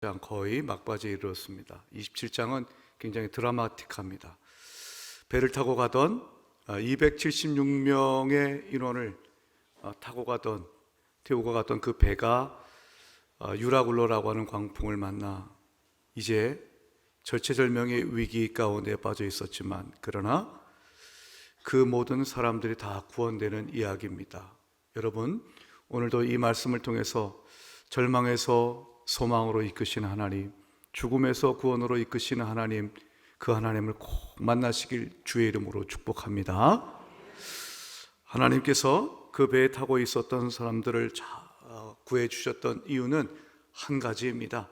거의 막바지에 이르렀습니다. 27장은 굉장히 드라마틱합니다. 배를 타고 가던 276명의 인원을 태우고 가던 그 배가 유라굴로라고 하는 광풍을 만나 이제 절체절명의 위기 가운데 빠져 있었지만, 그러나 그 모든 사람들이 다 구원되는 이야기입니다. 여러분, 오늘도 이 말씀을 통해서 절망에서 소망으로 이끄시는 하나님, 죽음에서 구원으로 이끄시는 하나님, 그 하나님을 꼭 만나시길 주의 이름으로 축복합니다. 하나님께서 그 배에 타고 있었던 사람들을 구해 주셨던 이유는 한 가지입니다.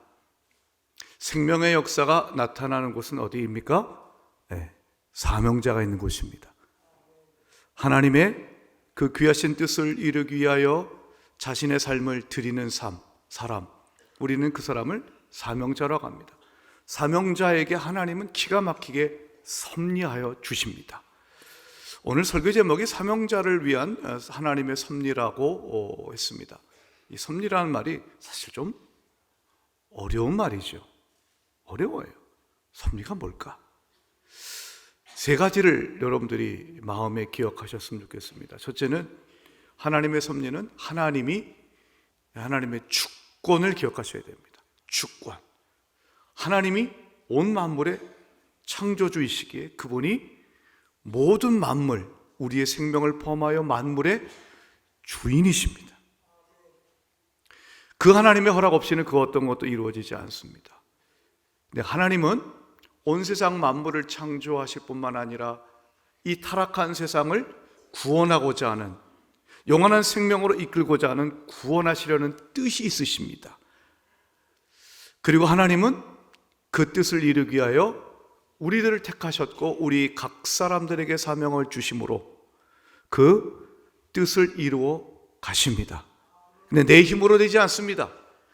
생명의 역사가 나타나는 곳은 어디입니까? 사명자가 있는 곳입니다. 하나님의 그 귀하신 뜻을 이루기 위하여 자신의 삶을 드리는 사람, 우리는 그 사람을 사명자라고 합니다. 사명자에게 하나님은 기가 막히게 섭리하여 주십니다. 오늘 설교 제목이 사명자를 위한 하나님의 섭리라고 했습니다. 이 섭리라는 말이 사실 좀 어려운 말이죠. 어려워요. 섭리가 뭘까? 세 가지를 여러분들이 마음에 기억하셨으면 좋겠습니다. 첫째는 하나님의 섭리는 하나님의 주권을 기억하셔야 됩니다. 주권. 하나님이 온 만물의 창조주이시기에 그분이 모든 만물, 우리의 생명을 포함하여 만물의 주인이십니다. 그 하나님의 허락 없이는 그 어떤 것도 이루어지지 않습니다. 근데 하나님은 온 세상 만물을 창조하실 뿐만 아니라 이 타락한 세상을 구원하고자 하는, 영원한 생명으로 이끌고자 하는 구원하시려는 뜻이 있으십니다. 그리고 하나님은 그 뜻을 이루기 위하여 우리들을 택하셨고 우리 각 사람들에게 사명을 주심으로 그 뜻을 이루어 가십니다. 근데 내 힘으로 되지 않습니다.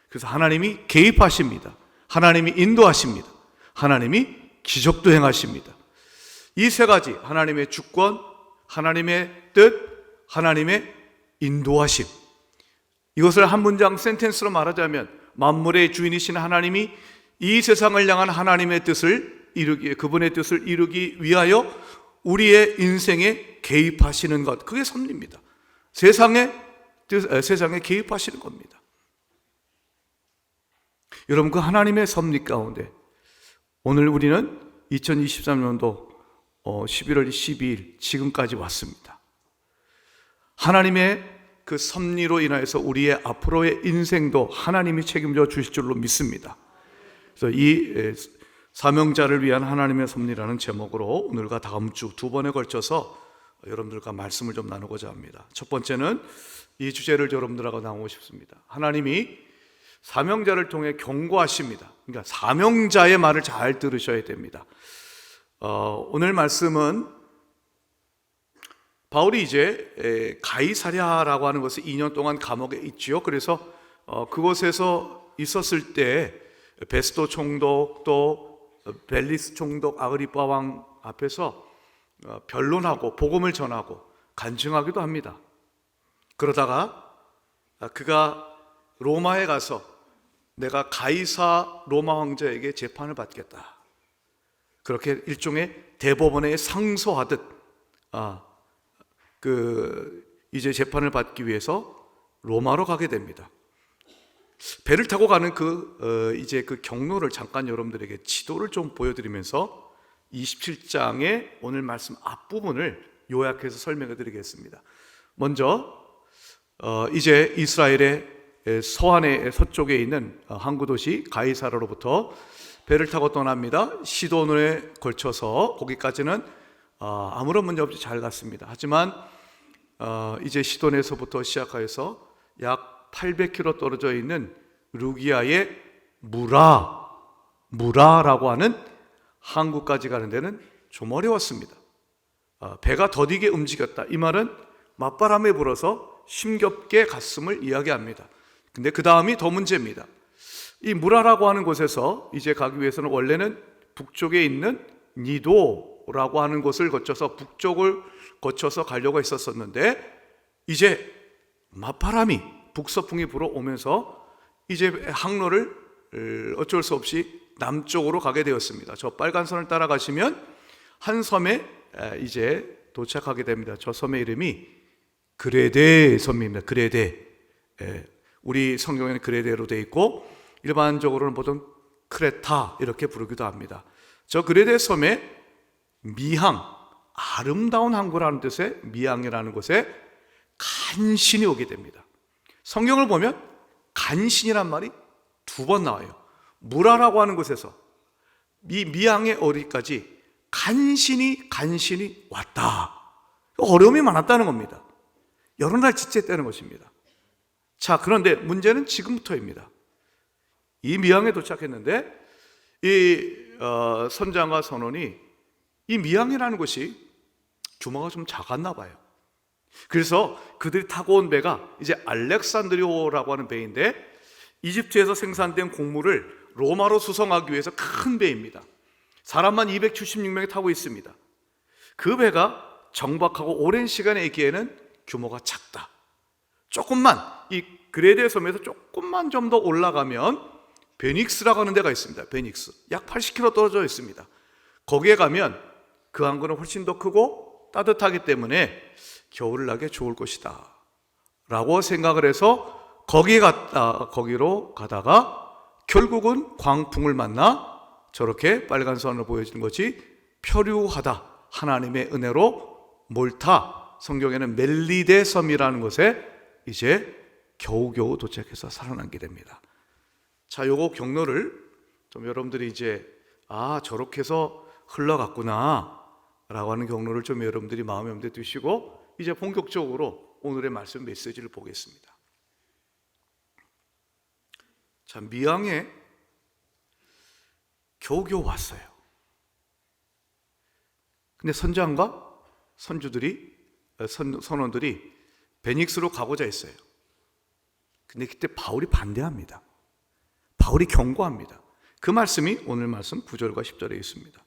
그래서 하나님이 개입하십니다. 하나님이 인도하십니다. 하나님이 기적도 행하십니다. 이 세 가지, 하나님의 주권, 하나님의 뜻, 하나님의 인도하심, 이것을 한 문장 센텐스로 말하자면 만물의 주인이신 하나님이 이 세상을 향한 하나님의 뜻을 그분의 뜻을 이루기 위하여 우리의 인생에 개입하시는 것, 그게 섭리입니다. 세상에 개입하시는 겁니다. 여러분, 그 하나님의 섭리 가운데 오늘 우리는 2023년도 11월 12일 지금까지 왔습니다. 하나님의 그 섭리로 인하여서 우리의 앞으로의 인생도 하나님이 책임져 주실 줄로 믿습니다. 그래서 이 사명자를 위한 하나님의 섭리라는 제목으로 오늘과 다음 주 두 번에 걸쳐서 여러분들과 말씀을 좀 나누고자 합니다. 첫 번째는 이 주제를 여러분들하고 나누고 싶습니다. 하나님이 사명자를 통해 경고하십니다. 그러니까 사명자의 말을 잘 들으셔야 됩니다. 오늘 말씀은 바울이 이제 가이사랴라고 하는 것을 2년 동안 감옥에 있지요. 그래서 그곳에서 있었을 때 베스도 총독 또 벨리스 총독 아그리빠 왕 앞에서 변론하고 복음을 전하고 간증하기도 합니다. 그러다가 그가 로마에 가서 내가 가이사 로마 황제에게 재판을 받겠다, 그렇게 일종의 대법원에 상소하듯 이제 재판을 받기 위해서 로마로 가게 됩니다. 배를 타고 가는 이제 그 경로를 잠깐 여러분들에게 지도를 좀 보여드리면서 27장의 오늘 말씀 앞부분을 요약해서 설명해 드리겠습니다. 먼저 이제 이스라엘의 서쪽에 있는 항구 도시 가이사랴로부터 배를 타고 떠납니다. 시돈에 걸쳐서 거기까지는 아무런 문제 없이 잘 갔습니다. 하지만 이제 시돈에서부터 시작하여서 약 800km 떨어져 있는 루기아의 무라라고 하는 항구까지 가는 데는 좀 어려웠습니다. 배가 더디게 움직였다, 이 말은 맞바람에 불어서 힘겹게 갔음을 이야기합니다. 근데 그 다음이 더 문제입니다. 이 무라라고 하는 곳에서 이제 가기 위해서는 원래는 북쪽에 있는 니도라고 하는 곳을 거쳐서 북쪽을 거쳐서 가려고 했었는데 이제 맞바람이 북서풍이 불어오면서 이제 항로를 어쩔 수 없이 남쪽으로 가게 되었습니다. 저 빨간 선을 따라가시면 한 섬에 이제 도착하게 됩니다. 저 섬의 이름이 그레데 섬입니다. 그레데. 우리 성경에는 그레데로 되어 있고 일반적으로는 보통 크레타 이렇게 부르기도 합니다. 저 그레데 섬에 미항, 아름다운 항구라는 뜻의 미항이라는 곳에 간신히 오게 됩니다. 성경을 보면 간신이란 말이 2번 나와요. 무라라고 하는 곳에서 이 미항의 어디까지 간신히 왔다. 어려움이 많았다는 겁니다. 여러 날 지체했다는 것입니다. 자, 그런데 문제는 지금부터입니다. 이 미항에 도착했는데 이 선장과 선원이 이 미항이라는 곳이 규모가 좀 작았나 봐요. 그래서 그들이 타고 온 배가 이제 알렉산드리오라고 하는 배인데 이집트에서 생산된 곡물을 로마로 수송하기 위해서 큰 배입니다. 사람만 276명이 타고 있습니다. 그 배가 정박하고 오랜 시간에 있기에는 규모가 작다. 조금만 이 그레데 섬에서 조금만 좀 더 올라가면 베닉스라고 하는 데가 있습니다. 베닉스 약 80km 떨어져 있습니다. 거기에 가면 그 항구는 훨씬 더 크고 따뜻하기 때문에 겨울나기 좋을 것이다 라고 생각을 해서 거기로 가다가 결국은 광풍을 만나 저렇게 빨간 선을 보여주는 것이 표류하다. 하나님의 은혜로 몰타, 성경에는 멜리데 섬이라는 곳에 이제 겨우겨우 도착해서 살아남게 됩니다. 자, 요거 경로를 좀 여러분들이 이제 저렇게 해서 흘러갔구나 라고 하는 경로를 좀 여러분들이 마음에 염두에 두시고 이제 본격적으로 오늘의 말씀 메시지를 보겠습니다. 자, 미항에 겨우겨우 왔어요. 근데 선장과 선원들이 베닉스로 가고자 했어요. 근데 그때 바울이 반대합니다. 바울이 경고합니다. 그 말씀이 오늘 말씀 9절과 10절에 있습니다.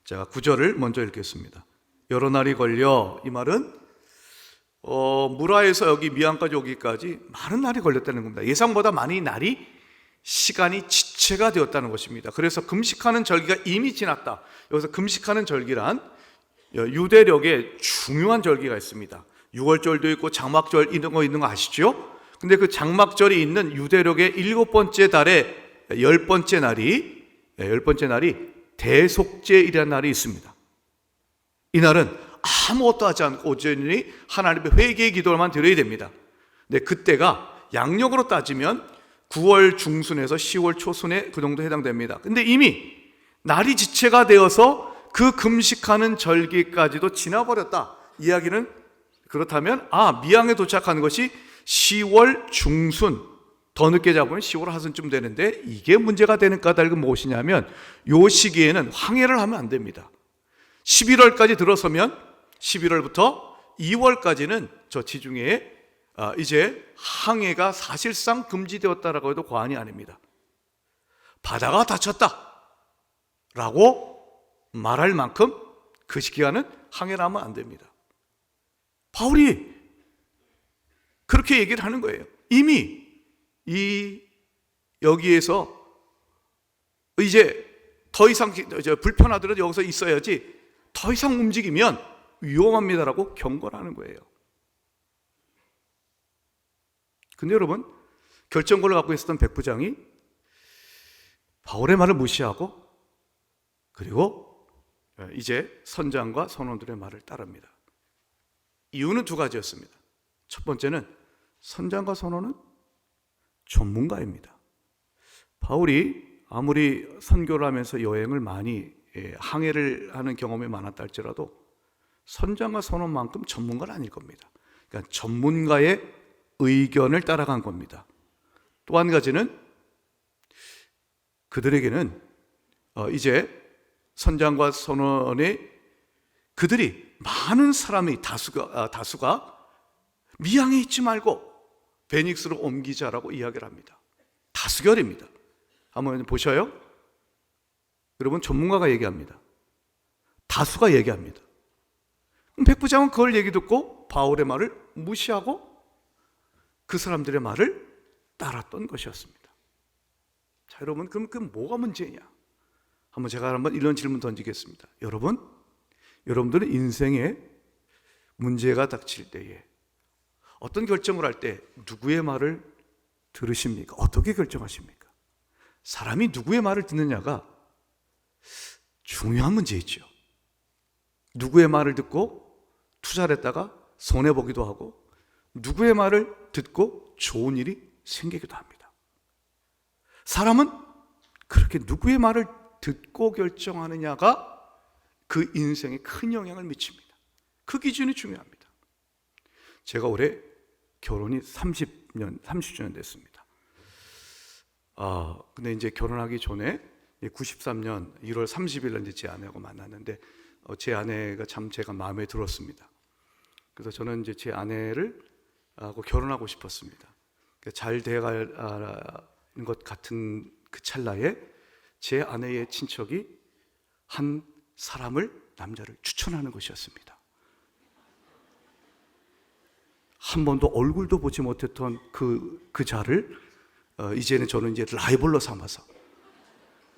제가 9절을 먼저 읽겠습니다. 여러 날이 걸려, 이 말은 무라에서 여기 미항까지 오기까지 많은 날이 걸렸다는 겁니다. 예상보다 많이 시간이 지체가 되었다는 것입니다. 그래서 금식하는 절기가 이미 지났다. 여기서 금식하는 절기란 유대력의 중요한 절기가 있습니다. 6월절도 있고 장막절 이런 거 있는 거 아시죠? 근데 그 장막절이 있는 유대력의 7번째 달의 10번째 날이 대속죄이라는 날이 있습니다. 이 날은 아무것도 하지 않고 온전히 하나님의 회개의 기도만 드려야 됩니다. 근데 그때가 양력으로 따지면 9월 중순에서 10월 초순에 그 정도 해당됩니다. 근데 이미 날이 지체가 되어서 그 금식하는 절기까지도 지나버렸다. 이야기는 그렇다면 미항에 도착한 것이 10월 중순, 더 늦게 잡으면 10월 하순쯤 되는데 이게 문제가 되는 까닭은 무엇이냐면 이 시기에는 항해를 하면 안 됩니다. 11월까지 들어서면 11월부터 2월까지는 저 지중해에 이제 항해가 사실상 금지되었다라고 해도 과언이 아닙니다. 바다가 닫혔다 라고 말할 만큼 그 시기간은 항해를 하면 안 됩니다. 바울이 그렇게 얘기를 하는 거예요. 이미 여기에서 이제 더 이상 불편하더라도 여기서 있어야지 더 이상 움직이면 위험합니다라고 경고를 하는 거예요. 근데 여러분, 결정권을 갖고 있었던 백부장이 바울의 말을 무시하고 그리고 이제 선장과 선원들의 말을 따릅니다. 이유는 2가지였습니다. 첫 번째는 선장과 선원은 전문가입니다. 바울이 아무리 선교를 하면서 여행을 많이 항해를 하는 경험이 많았다 할지라도 선장과 선원만큼 전문가는 아닐 겁니다. 그러니까 전문가의 의견을 따라간 겁니다. 또 한 가지는 그들에게는 이제 선장과 선원의 그들이 많은 사람이 다수가 미항에 있지 말고 베닉스로 옮기자라고 이야기를 합니다. 다수결입니다. 한번 보셔요. 여러분, 전문가가 얘기합니다. 다수가 얘기합니다. 백부장은 그걸 얘기 듣고 바울의 말을 무시하고 그 사람들의 말을 따랐던 것이었습니다. 자, 여러분, 그럼 그 뭐가 문제냐? 제가 한번 이런 질문 던지겠습니다. 여러분들은 인생에 문제가 닥칠 때에 어떤 결정을 할 때 누구의 말을 들으십니까? 어떻게 결정하십니까? 사람이 누구의 말을 듣느냐가 중요한 문제이죠. 누구의 말을 듣고 투자를 했다가 손해보기도 하고, 누구의 말을 듣고 좋은 일이 생기기도 합니다. 사람은 그렇게 누구의 말을 듣고 결정하느냐가 그 인생에 큰 영향을 미칩니다. 그 기준이 중요합니다. 제가 올해 결혼이 30주년 됐습니다. 근데 이제 결혼하기 전에 93년 1월 30일 날 제 아내하고 만났는데, 제 아내가 참 제가 마음에 들었습니다. 그래서 저는 이제 제 아내를 하고 결혼하고 싶었습니다. 잘 돼가는 것 같은 그 찰나에 제 아내의 친척이 한 남자를 추천하는 것이었습니다. 한 번도 얼굴도 보지 못했던 그 자를 이제는 저는 이제 라이벌로 삼아서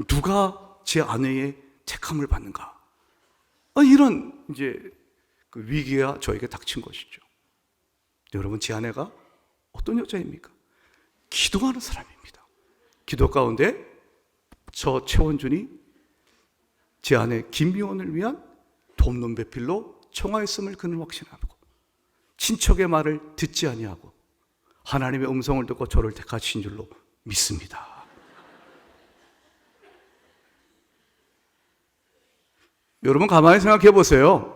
누가 제 아내의 택함을 받는가, 이런 이제 그 위기가 저에게 닥친 것이죠. 여러분, 제 아내가 어떤 여자입니까? 기도하는 사람입니다. 기도 가운데 저 최원준이 제 아내 김미원을 위한 돕는 배필로 청하였음을 그는 확신하고, 친척의 말을 듣지 아니하고 하나님의 음성을 듣고 저를 택하신 줄로 믿습니다. 여러분, 가만히 생각해 보세요.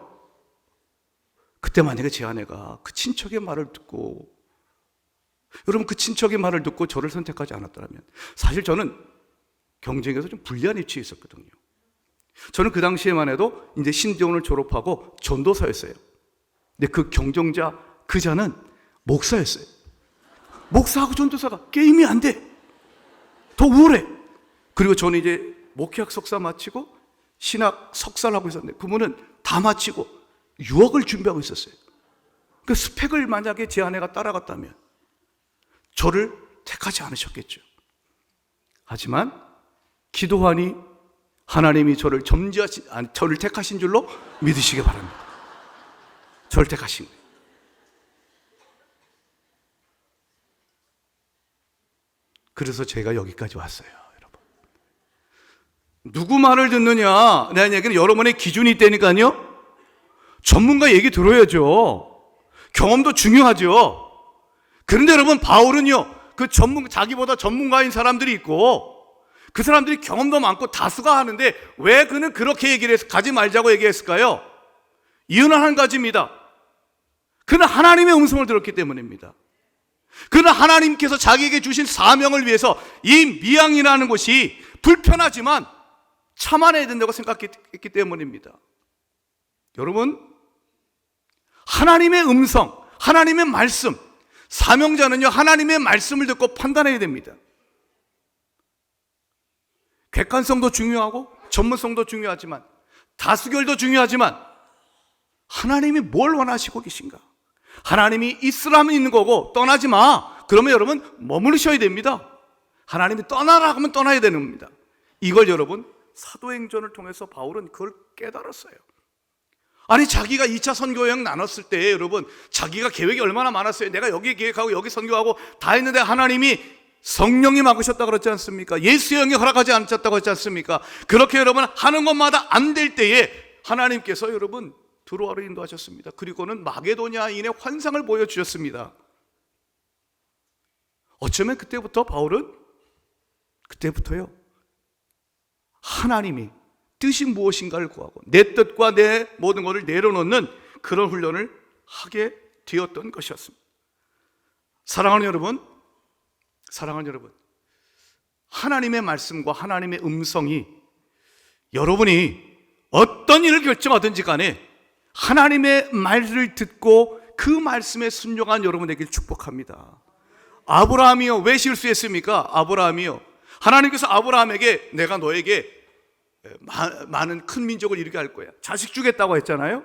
그때 만약에 제 아내가 그 친척의 말을 듣고, 여러분, 그 친척의 말을 듣고 저를 선택하지 않았더라면 사실 저는 경쟁에서 좀 불리한 위치에 있었거든요. 저는 그 당시에만 해도 이제 신대원을 졸업하고 전도사였어요. 근데 그 경쟁자, 그 자는 목사였어요. 목사하고 전도사가 게임이 안 돼. 더 우월해. 그리고 저는 이제 목회학 석사 마치고 신학 석사를 하고 있었는데, 그분은 다 마치고 유학을 준비하고 있었어요. 그 스펙을 만약에 제 아내가 따라갔다면 저를 택하지 않으셨겠죠. 하지만 기도하니 하나님이 저를 택하신 줄로 믿으시기 바랍니다. 저를 택하신 거예요. 그래서 제가 여기까지 왔어요, 여러분. 누구 말을 듣느냐, 내 얘기는 여러분의 기준이 있다니까요. 전문가 얘기 들어야죠. 경험도 중요하죠. 그런데 여러분, 바울은요, 자기보다 전문가인 사람들이 있고, 그 사람들이 경험도 많고 다수가 하는데 왜 그는 그렇게 얘기를 해서 가지 말자고 얘기했을까요? 이유는 한 가지입니다. 그는 하나님의 음성을 들었기 때문입니다. 그는 하나님께서 자기에게 주신 사명을 위해서 이 미양이라는 곳이 불편하지만 참아내야 된다고 생각했기 때문입니다. 여러분, 하나님의 음성, 하나님의 말씀, 사명자는요, 하나님의 말씀을 듣고 판단해야 됩니다. 객관성도 중요하고 전문성도 중요하지만, 다수결도 중요하지만, 하나님이 뭘 원하시고 계신가? 하나님이 있으라면 있는 거고 떠나지 마, 그러면 여러분 머무르셔야 됩니다. 하나님이 떠나라 하면 떠나야 되는 겁니다. 이걸 여러분, 사도행전을 통해서 바울은 그걸 깨달았어요. 아니, 자기가 2차 선교 여행 나눴을 때 여러분, 자기가 계획이 얼마나 많았어요. 내가 여기 계획하고 여기 선교하고 다 했는데 하나님이 성령이 막으셨다 그랬지 않습니까? 예수의 영이 허락하지 않았다고 했지 않습니까? 그렇게 여러분 하는 것마다 안 될 때에 하나님께서 여러분 드로아로 인도하셨습니다. 그리고는 마게도냐인의 환상을 보여주셨습니다. 어쩌면 그때부터 바울은 하나님이 뜻이 무엇인가를 구하고 내 뜻과 내 모든 것을 내려놓는 그런 훈련을 하게 되었던 것이었습니다. 사랑하는 여러분, 하나님의 말씀과 하나님의 음성이 여러분이 어떤 일을 결정하든지 간에 하나님의 말을 듣고 그 말씀에 순종한 여러분 되길 축복합니다. 아브라함이요, 왜 실수했습니까? 아브라함이요, 하나님께서 아브라함에게 내가 너에게 많은 큰 민족을 이루게 할 거야, 자식 주겠다고 했잖아요.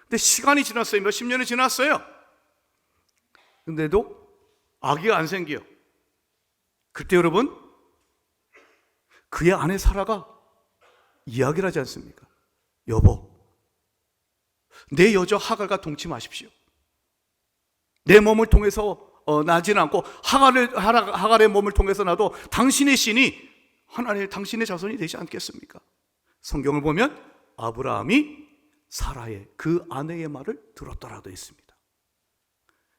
근데 시간이 지났어요. 몇십 년이 지났어요. 근데도 아기가 안 생겨요. 그때 여러분, 그의 아내 사라가 이야기를 하지 않습니까? 여보, 내 여자 하갈과 동치 마십시오. 내 몸을 통해서 나지는 않고 하갈의 몸을 통해서 나도 당신의 신이 하나님의 당신의 자손이 되지 않겠습니까? 성경을 보면 아브라함이 사라의 그 아내의 말을 들었더라 되어 있습니다.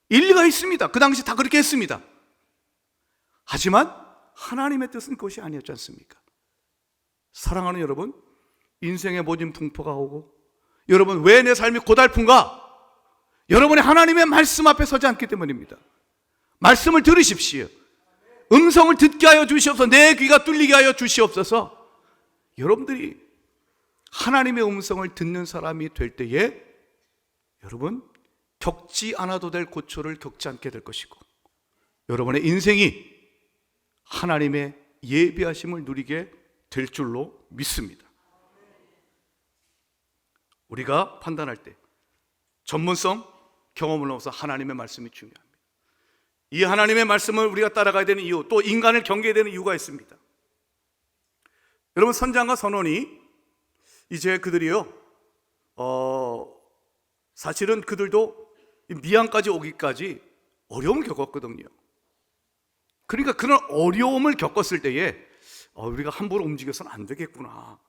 일리가 있습니다. 그 당시 다 그렇게 했습니다. 하지만 하나님의 뜻은 그것이 아니었지 않습니까? 사랑하는 여러분, 인생의 모진 풍파가 오고 여러분 왜 내 삶이 고달픈가? 여러분이 하나님의 말씀 앞에 서지 않기 때문입니다. 말씀을 들으십시오. 음성을 듣게 하여 주시옵소서. 내 귀가 뚫리게 하여 주시옵소서. 여러분들이 하나님의 음성을 듣는 사람이 될 때에 여러분 겪지 않아도 될 고초를 겪지 않게 될 것이고 여러분의 인생이 하나님의 예비하심을 누리게 될 줄로 믿습니다. 우리가 판단할 때 전문성, 경험을 넘어서 하나님의 말씀이 중요합니다. 이 하나님의 말씀을 우리가 따라가야 되는 이유, 또 인간을 경계해야 되는 이유가 있습니다. 여러분, 선장과 선원이 이제 그들이요 사실은 그들도 미항까지 오기까지 어려움을 겪었거든요. 그러니까 그런 어려움을 겪었을 때에 우리가 함부로 움직여서는 안 되겠구나,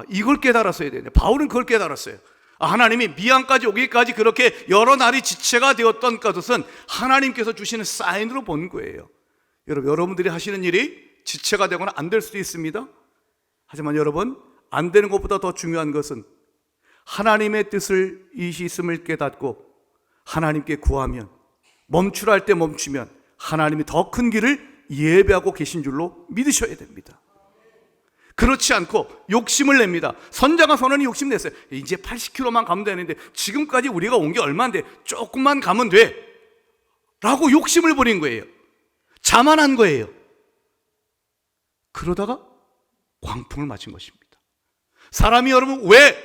이걸 깨달았어야 되는데 바울은 그걸 깨달았어요. 하나님이 미항까지 오기까지 그렇게 여러 날이 지체가 되었던 것은 하나님께서 주시는 사인으로 본 거예요. 여러분들이 하시는 일이 지체가 되거나 안 될 수도 있습니다. 하지만 여러분, 안 되는 것보다 더 중요한 것은 하나님의 뜻을 있음을 깨닫고 하나님께 구하면, 멈추라 할 때 멈추면 하나님이 더 큰 길을 예배하고 계신 줄로 믿으셔야 됩니다. 그렇지 않고 욕심을 냅니다. 선자가 선원이 욕심냈어요. 이제 80km만 가면 되는데 지금까지 우리가 온 게 얼마인데 조금만 가면 돼 라고 욕심을 부린 거예요. 자만한 거예요. 그러다가 광풍을 맞은 것입니다. 사람이 여러분 왜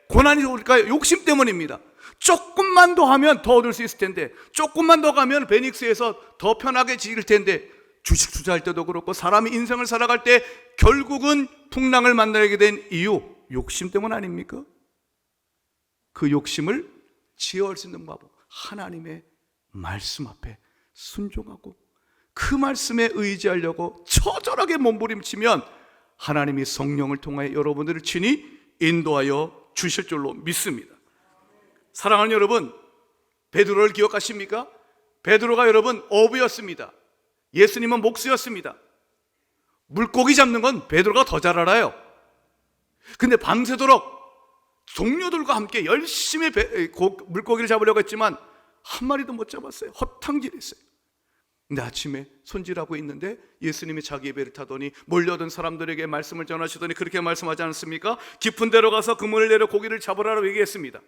고난이 올까요? 욕심 때문입니다. 조금만 더 하면 더 얻을 수 있을 텐데, 조금만 더 가면 베닉스에서 더 편하게 지을 텐데, 주식 투자할 때도 그렇고 사람이 인생을 살아갈 때 결국은 풍랑을 만나게 된 이유, 욕심 때문 아닙니까? 그 욕심을 제어할 수 있는 방법, 하나님의 말씀 앞에 순종하고 그 말씀에 의지하려고 처절하게 몸부림치면 하나님이 성령을 통하여 여러분들을 친히 인도하여 주실 줄로 믿습니다. 사랑하는 여러분, 베드로를 기억하십니까? 베드로가 여러분 어부였습니다. 예수님은 목수였습니다. 물고기 잡는 건 베드로가 더 잘 알아요. 근데 밤새도록 동료들과 함께 열심히 물고기를 잡으려고 했지만 한 마리도 못 잡았어요. 허탕질했어요. 근데 아침에 손질하고 있는데 예수님이 자기의 배를 타더니 몰려든 사람들에게 말씀을 전하시더니 그렇게 말씀하지 않습니까? 깊은 데로 가서 그물을 내려 고기를 잡으라고 얘기했습니다.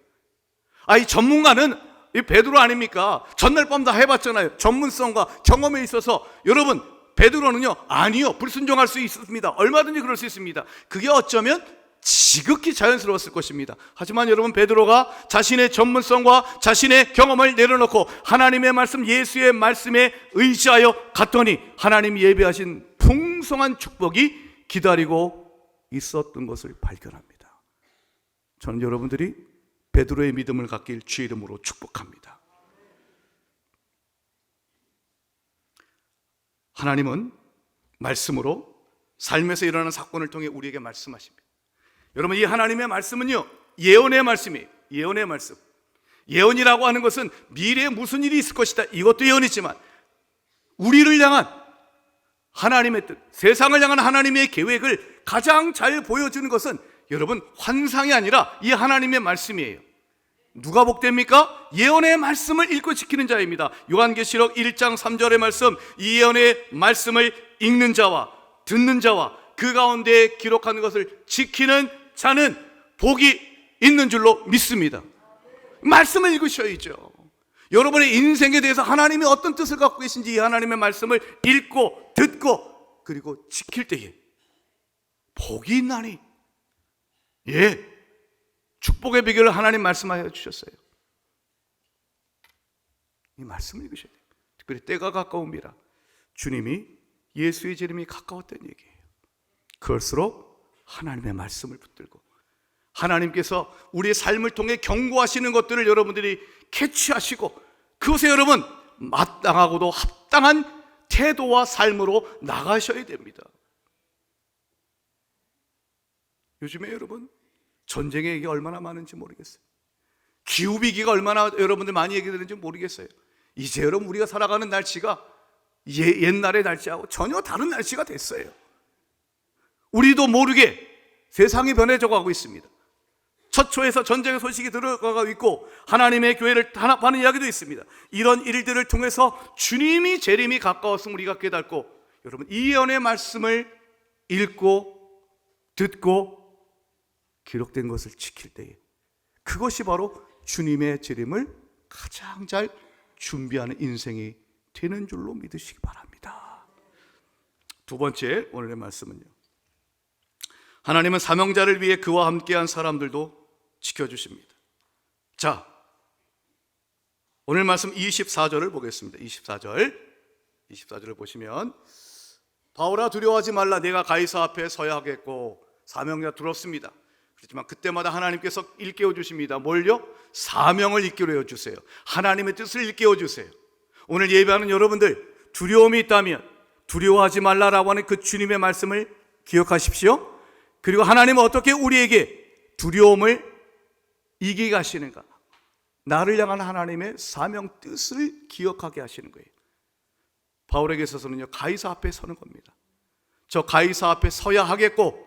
이 전문가는 이 베드로 아닙니까? 전날 밤 다 해봤잖아요. 전문성과 경험에 있어서. 여러분, 베드로는요, 아니요, 불순종할 수 있습니다. 얼마든지 그럴 수 있습니다. 그게 어쩌면 지극히 자연스러웠을 것입니다. 하지만 여러분, 베드로가 자신의 전문성과 자신의 경험을 내려놓고 하나님의 말씀, 예수의 말씀에 의지하여 갔더니 하나님이 예비하신 풍성한 축복이 기다리고 있었던 것을 발견합니다. 저는 여러분들이 베드로의 믿음을 갖길 주의 이름으로 축복합니다. 하나님은 말씀으로 삶에서 일어나는 사건을 통해 우리에게 말씀하십니다. 여러분, 이 하나님의 말씀은요, 예언의 말씀이에요. 예언의 말씀. 예언이라고 하는 것은 미래에 무슨 일이 있을 것이다, 이것도 예언이지만 우리를 향한 하나님의 뜻, 세상을 향한 하나님의 계획을 가장 잘 보여주는 것은 여러분 환상이 아니라 이 하나님의 말씀이에요. 누가 복됩니까? 예언의 말씀을 읽고 지키는 자입니다. 요한계시록 1장 3절의 말씀, 이 예언의 말씀을 읽는 자와 듣는 자와 그 가운데 기록하는 것을 지키는 자는 복이 있는 줄로 믿습니다. 말씀을 읽으셔야죠. 여러분의 인생에 대해서 하나님이 어떤 뜻을 갖고 계신지 이 하나님의 말씀을 읽고 듣고 그리고 지킬 때에 복이 있나니, 축복의 비결을 하나님 말씀하여 주셨어요. 이 말씀을 읽으셔야 돼요. 특별히 때가 가까움이라 주님이 예수의 재림이 가까웠다는 얘기예요. 그럴수록 하나님의 말씀을 붙들고 하나님께서 우리의 삶을 통해 경고하시는 것들을 여러분들이 캐치하시고 그것에 여러분 마땅하고도 합당한 태도와 삶으로 나가셔야 됩니다. 요즘에 여러분 전쟁의 얘기가 얼마나 많은지 모르겠어요. 기후위기가 얼마나 여러분들 많이 얘기되는지 모르겠어요. 이제 여러분 우리가 살아가는 날씨가 옛날의 날씨하고 전혀 다른 날씨가 됐어요. 우리도 모르게 세상이 변해져 가고 있습니다. 처초에서 전쟁의 소식이 들어가고 있고 하나님의 교회를 탄압하는 이야기도 있습니다. 이런 일들을 통해서 주님이 재림이 가까웠음을 우리가 깨닫고 여러분 이 예언의 말씀을 읽고 듣고 기록된 것을 지킬 때에 그것이 바로 주님의 재림을 가장 잘 준비하는 인생이 되는 줄로 믿으시기 바랍니다. 두 번째 오늘의 말씀은요, 하나님은 사명자를 위해 그와 함께한 사람들도 지켜주십니다. 자, 오늘 말씀 24절을 보겠습니다. 24절을 보시면 바울아 두려워하지 말라 내가 가이사 앞에 서야 하겠고 사명자 들었습니다. 그렇지만 그때마다 하나님께서 일깨워 주십니다. 뭘요? 사명을 일깨워 주세요. 하나님의 뜻을 일깨워 주세요. 오늘 예배하는 여러분들 두려움이 있다면 두려워하지 말라라고 하는 그 주님의 말씀을 기억하십시오. 그리고 하나님은 어떻게 우리에게 두려움을 이기게 하시는가? 나를 향한 하나님의 사명 뜻을 기억하게 하시는 거예요. 바울에게 있어서는요 가이사 앞에 서는 겁니다. 저 가이사 앞에 서야 하겠고,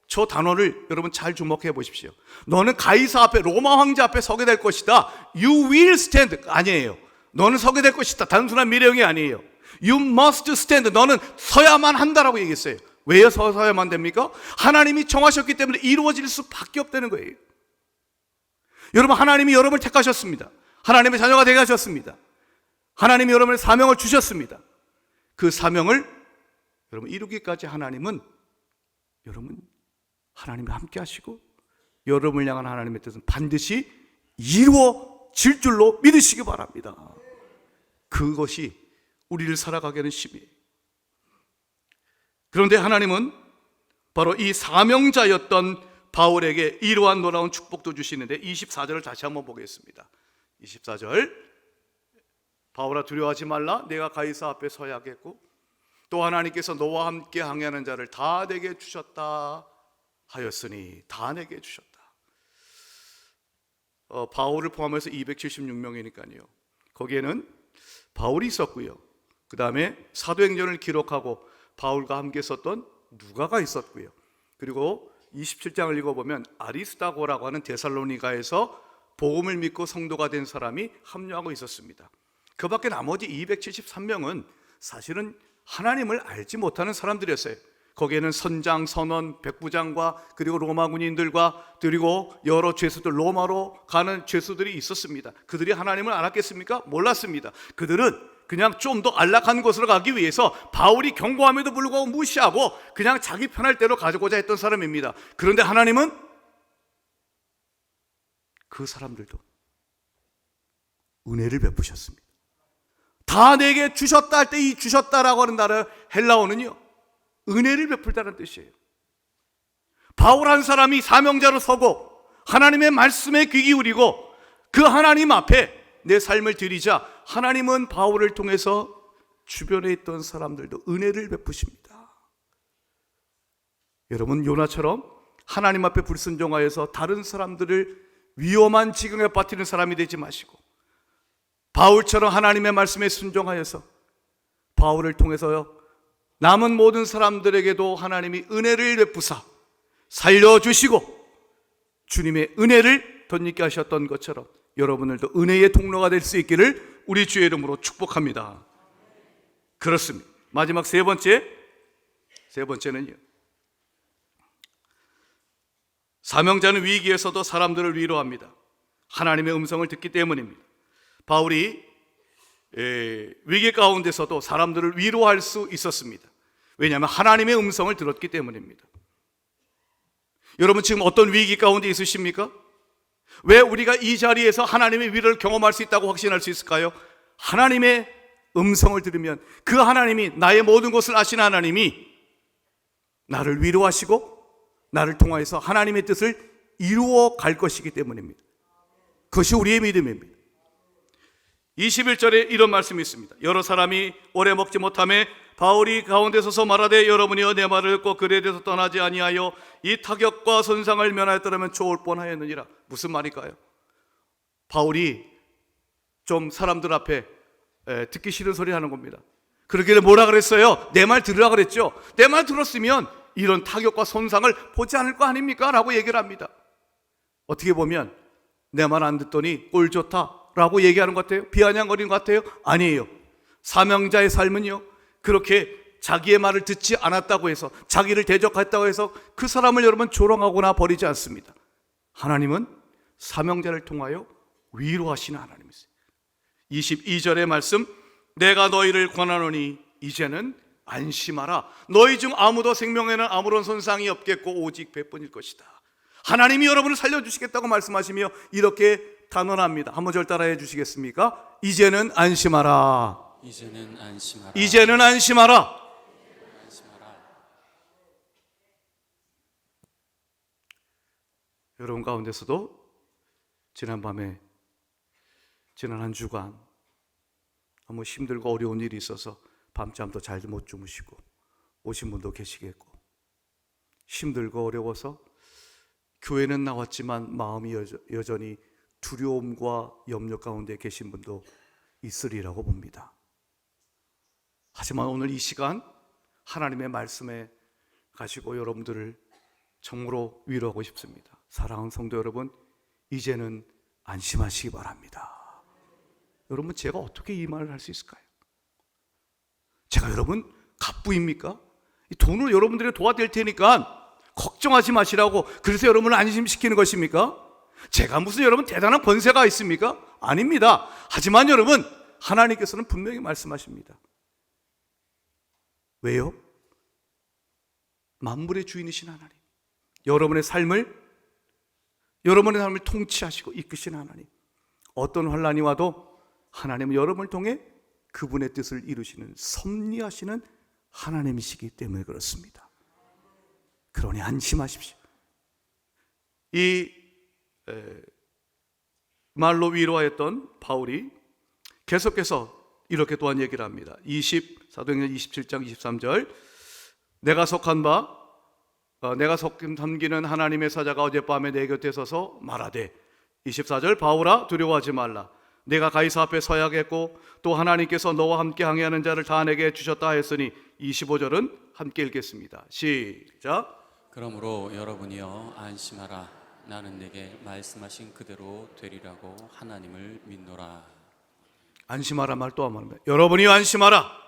저 단어를 여러분 잘 주목해 보십시오. 너는 가이사 앞에, 로마 황제 앞에 서게 될 것이다. You will stand 아니에요. 너는 서게 될 것이다. 단순한 미래형이 아니에요. You must stand. 너는 서야만 한다라고 얘기했어요. 왜 서야만 됩니까? 하나님이 정하셨기 때문에 이루어질 수밖에 없다는 거예요. 여러분 하나님이 여러분을 택하셨습니다. 하나님의 자녀가 되게 하셨습니다. 하나님이 여러분의 사명을 주셨습니다. 그 사명을 여러분 이루기까지 하나님은 여러분 하나님과 함께 하시고 여러분을 향한 하나님의 뜻은 반드시 이루어질 줄로 믿으시기 바랍니다. 그것이 우리를 살아가게 하는 힘이에요. 그런데 하나님은 바로 이 사명자였던 바울에게 이러한 놀라운 축복도 주시는데 24절을 다시 한번 보겠습니다. 24절 바울아 두려워하지 말라 내가 가이사 앞에 서야 하겠고 또 하나님께서 너와 함께 항해하는 자를 다 내게 주셨다 하였으니 다 내게 주셨다. 바울을 포함해서 276명이니까요. 거기에는 바울이 있었고요. 그 다음에 사도행전을 기록하고 바울과 함께 썼던 누가가 있었고요. 그리고 27장을 읽어보면 아리스다고라고 하는 데살로니가에서 복음을 믿고 성도가 된 사람이 합류하고 있었습니다. 그 밖에 나머지 273명은 사실은 하나님을 알지 못하는 사람들이었어요. 거기에는 선장, 선원, 백부장과 그리고 로마 군인들과 그리고 여러 죄수들, 로마로 가는 죄수들이 있었습니다. 그들이 하나님을 알았겠습니까? 몰랐습니다. 그들은 그냥 좀 더 안락한 곳으로 가기 위해서 바울이 경고함에도 불구하고 무시하고 그냥 자기 편할 대로 가고자 했던 사람입니다. 그런데 하나님은 그 사람들도 은혜를 베푸셨습니다. 다 내게 주셨다 할 때 이 주셨다라고 하는 단어 헬라어는요 은혜를 베풀다는 뜻이에요. 바울 한 사람이 사명자로 서고 하나님의 말씀에 귀 기울이고 그 하나님 앞에 내 삶을 드리자 하나님은 바울을 통해서 주변에 있던 사람들도 은혜를 베푸십니다. 여러분 요나처럼 하나님 앞에 불순종하여서 다른 사람들을 위험한 지경에 빠뜨리는 사람이 되지 마시고 바울처럼 하나님의 말씀에 순종하여서 바울을 통해서요 남은 모든 사람들에게도 하나님이 은혜를 베푸사 살려주시고 주님의 은혜를 덧입게 하셨던 것처럼 여러분들도 은혜의 통로가 될 수 있기를 우리 주의 이름으로 축복합니다. 그렇습니다. 마지막 세 번째는요 사명자는 위기에서도 사람들을 위로합니다. 하나님의 음성을 듣기 때문입니다. 바울이 위기 가운데서도 사람들을 위로할 수 있었습니다. 왜냐하면 하나님의 음성을 들었기 때문입니다. 여러분 지금 어떤 위기 가운데 있으십니까? 왜 우리가 이 자리에서 하나님의 위로를 경험할 수 있다고 확신할 수 있을까요? 하나님의 음성을 들으면 그 하나님이 나의 모든 것을 아시는 하나님이 나를 위로하시고 나를 통하여서 하나님의 뜻을 이루어 갈 것이기 때문입니다. 그것이 우리의 믿음입니다. 21절에 이런 말씀이 있습니다. 여러 사람이 오래 먹지 못하며 바울이 가운데 서서 말하되 여러분이여 내 말을 듣고 글에 대해서 떠나지 아니하여 이 타격과 손상을 면하였더라면 좋을 뻔하였느니라. 무슨 말일까요? 바울이 좀 사람들 앞에 듣기 싫은 소리 하는 겁니다. 그러길래 뭐라 그랬어요? 내 말 들으라 그랬죠. 내 말 들었으면 이런 타격과 손상을 보지 않을 거 아닙니까? 라고 얘기를 합니다. 어떻게 보면 내 말 안 듣더니 꼴 좋다 라고 얘기하는 것 같아요? 비아냥거리는 것 같아요? 아니에요. 사명자의 삶은요, 그렇게 자기의 말을 듣지 않았다고 해서, 자기를 대적했다고 해서 그 사람을 여러분 조롱하거나 버리지 않습니다. 하나님은 사명자를 통하여 위로하시는 하나님이세요. 22절의 말씀, 내가 너희를 권하노니 이제는 안심하라. 너희 중 아무도 생명에는 아무런 손상이 없겠고 오직 배뿐일 것이다. 하나님이 여러분을 살려주시겠다고 말씀하시며 이렇게 단언합니다. 한번 절 따라해 주시겠습니까? 이제는 안심하라. 이제는 안심하라. 이제는 안심하라. 여러분 가운데서도 지난밤에 지난 한 주간 너무 힘들고 어려운 일이 있어서 밤잠도 잘 못 주무시고 오신 분도 계시겠고, 힘들고 어려워서 교회는 나왔지만 마음이 여전히 두려움과 염려 가운데 계신 분도 있으리라고 봅니다. 하지만 오늘 이 시간 하나님의 말씀에 가지고 여러분들을 정으로 위로하고 싶습니다. 사랑하는 성도 여러분, 이제는 안심하시기 바랍니다. 여러분, 제가 어떻게 이 말을 할 수 있을까요? 제가 여러분 갑부입니까? 이 돈을 여러분들이 도와드릴 테니까 걱정하지 마시라고 그래서 여러분을 안심시키는 것입니까? 제가 무슨 여러분 대단한 권세가 있습니까? 아닙니다. 하지만 여러분, 하나님께서는 분명히 말씀하십니다. 왜요? 만물의 주인이신 하나님, 여러분의 삶을 통치하시고 이끄신 하나님, 어떤 환난이 와도 하나님은 여러분을 통해 그분의 뜻을 이루시는 섭리하시는 하나님이시기 때문에 그렇습니다. 그러니 안심하십시오. 이 말로 위로하였던 바울이 계속해서 이렇게 또한 얘기를 합니다. 사도행전 27장 23절, 내가 섬기는 하나님의 사자가 어젯밤에 내 곁에 서서 말하되, 24절, 바울아 두려워하지 말라. 내가 가이사 앞에 서야겠고 또 하나님께서 너와 함께 항해하는 자를 다 내게 주셨다 했으니, 25절은 함께 읽겠습니다. 시작. 그러므로 여러분이여 안심하라. 나는 내게 말씀하신 그대로 되리라고 하나님을 믿노라. 안심하라 말 또 한번 합니다. 여러분이 안심하라.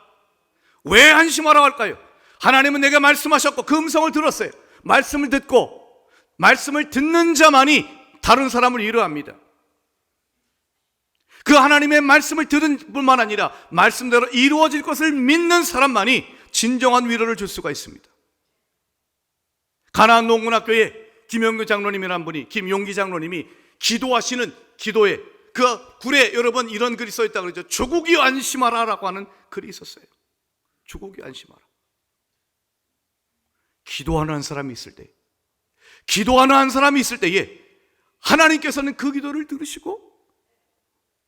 왜 안심하라 할까요? 하나님은 내게 말씀하셨고 그 음성을 들었어요. 말씀을 듣고 말씀을 듣는 자만이 다른 사람을 위로합니다. 그 하나님의 말씀을 들은 뿐만 아니라 말씀대로 이루어질 것을 믿는 사람만이 진정한 위로를 줄 수가 있습니다. 가나안 농군학교에 김용기 장로님이라는 분이, 김용기 장로님이 기도하시는 기도에 그 굴에 여러분 이런 글이 써 있다고 그러죠. 조국이 안심하라라고 하는 글이 있었어요. 조국이 안심하라. 기도하는 한 사람이 있을 때, 기도하는 한 사람이 있을 때에 하나님께서는 그 기도를 들으시고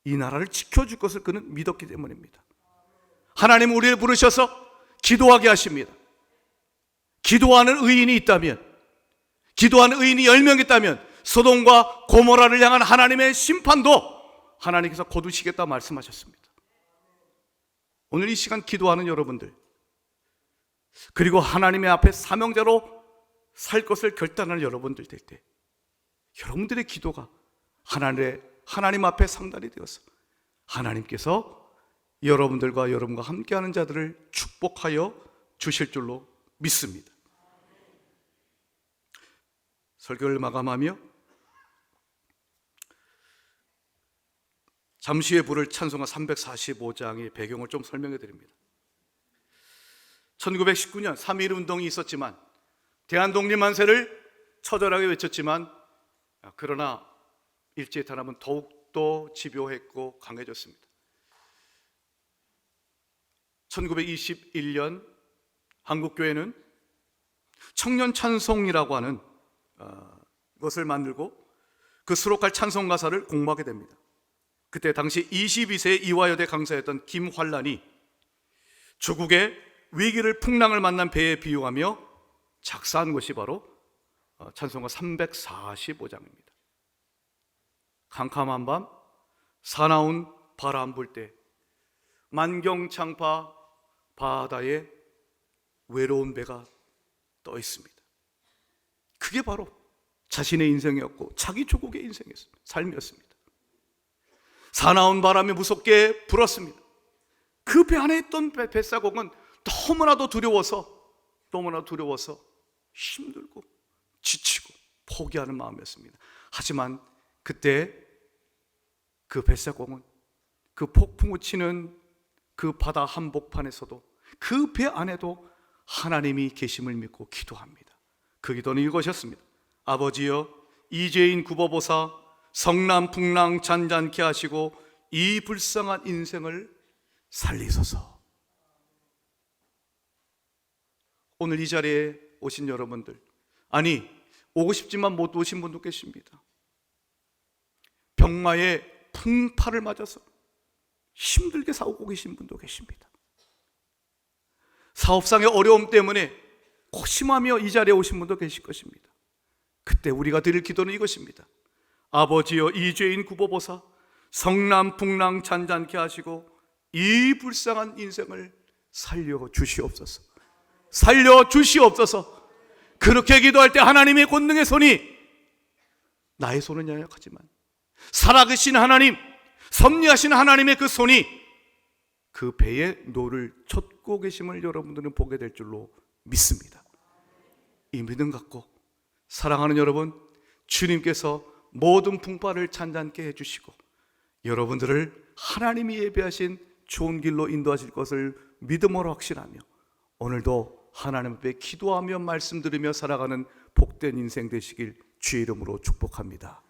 이 나라를 지켜줄 것을 그는 믿었기 때문입니다. 하나님은 우리를 부르셔서 기도하게 하십니다. 기도하는 의인이 있다면, 기도하는 의인이 10명 있다면 소돔과 고모라를 향한 하나님의 심판도 하나님께서 거두시겠다 말씀하셨습니다. 오늘 이 시간 기도하는 여러분들, 그리고 하나님의 앞에 사명자로 살 것을 결단하는 여러분들 될 때, 여러분들의 기도가 하나님 앞에 상달이 되어서 하나님께서 여러분과 함께하는 자들을 축복하여 주실 줄로 믿습니다. 설교를 마감하며 잠시 후에 부를 찬송가 345장의 배경을 좀 설명해 드립니다. 1919년 3.1 운동이 있었지만, 대한독립만세를 처절하게 외쳤지만, 그러나 일제의 탄압은 더욱더 집요했고 강해졌습니다. 1921년 한국교회는 청년 찬송이라고 하는 것을 만들고 그 수록할 찬송 가사를 공부하게 됩니다. 그때 당시 22세 이화여대 강사였던 김환란이 조국의 위기를 풍랑을 만난 배에 비유하며 작사한 것이 바로 찬송가 345장입니다. 캄캄한 밤 사나운 바람 불 때 만경창파 바다에 외로운 배가 떠 있습니다. 그게 바로 자신의 인생이었고 자기 조국의 인생이었습니다. 삶이었습니다. 사나운 바람이 무섭게 불었습니다. 그 배 안에 있던 뱃사공은 너무나도 두려워서 힘들고 지치고 포기하는 마음이었습니다. 하지만 그때 그 뱃사공은 그 폭풍우 치는 그 바다 한복판에서도 그 배 안에도 하나님이 계심을 믿고 기도합니다. 그 기도는 이것이었습니다. 아버지여, 이죄인 굽어보사 성남 풍랑 잔잔케 하시고 이 불쌍한 인생을 살리소서. 오늘 이 자리에 오신 여러분들, 아니 오고 싶지만 못 오신 분도 계십니다. 병마의 풍파를 맞아서 힘들게 싸우고 계신 분도 계십니다. 사업상의 어려움 때문에 고심하며 이 자리에 오신 분도 계실 것입니다. 그때 우리가 드릴 기도는 이것입니다. 아버지여, 이 죄인 굽어보사 성남 풍랑 잔잔케 하시고 이 불쌍한 인생을 살려주시옵소서. 살려주시옵소서. 그렇게 기도할 때 하나님의 권능의 손이, 나의 손은 연약하지만 살아계신 하나님, 섭리하신 하나님의 그 손이 그 배의 노를 젓고 계심을 여러분들은 보게 될 줄로 믿습니다. 이 믿음 갖고 사랑하는 여러분, 주님께서 모든 풍파를 잔잔케 해주시고 여러분들을 하나님이 예배하신 좋은 길로 인도하실 것을 믿음으로 확신하며 오늘도 하나님 앞에 기도하며 말씀 들으며 살아가는 복된 인생 되시길 주의 이름으로 축복합니다.